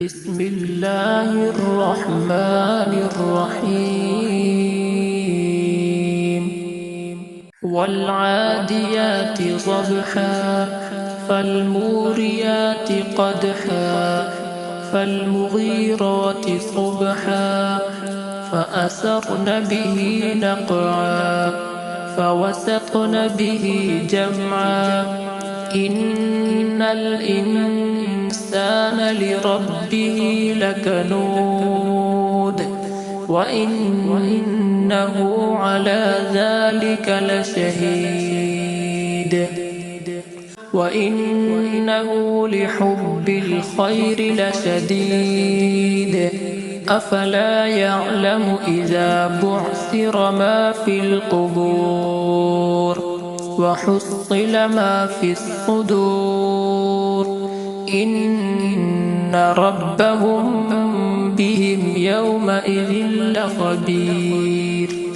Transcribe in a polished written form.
بسم الله الرحمن الرحيم والعاديات ضبحا فالموريات قدحا فالمغيرات صبحا فأثرن به نقعا فوسطن به جمعا إن الإنسان لربه لكنود وإنه على ذلك لشهيد وإنه لحب الخير لشديد أفلا يعلم إذا بعثر ما في القبور وحصل ما في الصدور إن ربهم بهم يومئذ لخبير